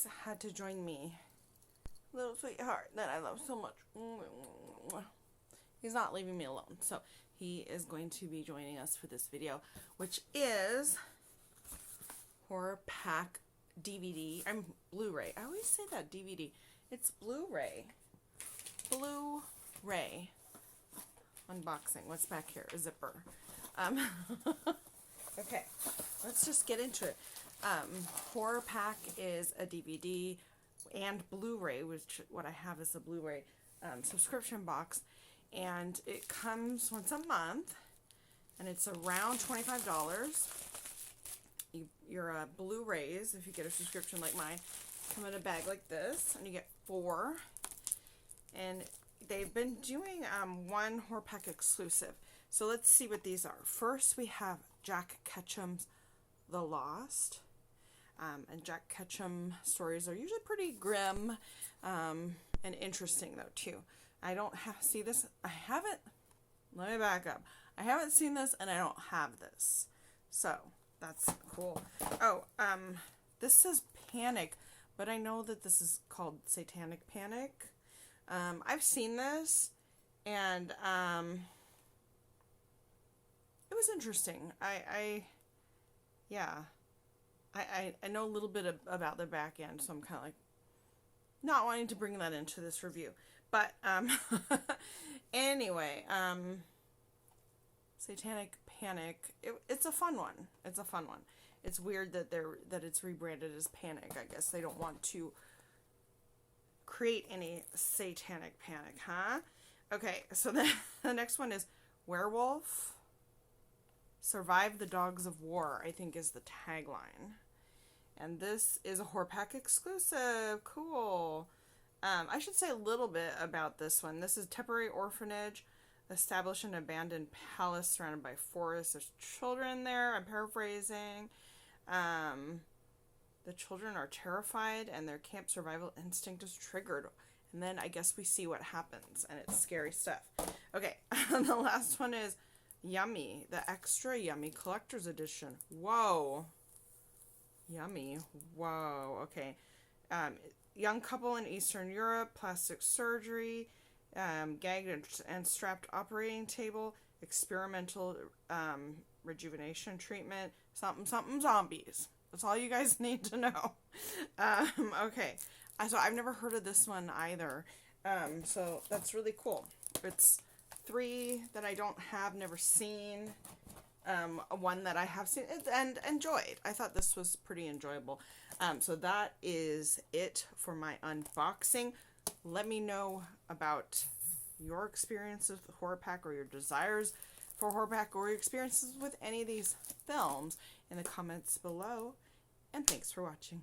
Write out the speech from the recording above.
Alex had to join me. Little sweetheart that I love so much. He's not leaving me alone. So he is going to be joining us for this video, which is HorrorPack DVD. Blu-ray. I always say that DVD. It's Blu-ray. Blu-ray. Unboxing. What's back here? A zipper. Okay, let's just get into it. HorrorPack is a DVD and Blu-ray, which what I have is a Blu-ray subscription box, and it comes once a month, and it's around $25. Your Blu-rays, if you get a subscription like mine, come in a bag like this, and you get 4. And they've been doing one HorrorPack exclusive. So let's see what these are. First, we have Jack Ketchum's The Lost. And Jack Ketchum stories are usually pretty grim and interesting, though, too. I don't see this. Let me back up. I haven't seen this, and I don't have this. So, that's cool. Oh, this says Panic, but I know that this is called Satanic Panic. I've seen this, and it was interesting. I know a little bit about the back end, so I'm kind of like not wanting to bring that into this review. But anyway, Satanic Panic. It's a fun one. It's a fun one. It's weird that it's rebranded as Panic. I guess they don't want to create any satanic panic, huh? Okay, so the next one is Werewolf. Survive the Dogs of War, I think is the tagline. And this is a HorrorPack exclusive. Cool. I should say a little bit about this one. This is temporary orphanage. Establish an abandoned palace surrounded by forests. There's children there. I'm paraphrasing. The children are terrified and their camp survival instinct is triggered. And then I guess we see what happens. And it's scary stuff. Okay. The last one is Yummy, the extra yummy collector's edition. Whoa. Yummy. Whoa. Okay. Young couple in Eastern Europe, plastic surgery, gagged and strapped operating table, experimental rejuvenation treatment, something zombies. That's all you guys need to know. Okay. So I've never heard of this one either. So that's really cool. It's 3 that I don't have, never seen. One that I have seen and enjoyed. I thought this was pretty enjoyable. So that is it for my unboxing. Let me know about your experiences with HorrorPack or your desires for HorrorPack or your experiences with any of these films in the comments below. And thanks for watching.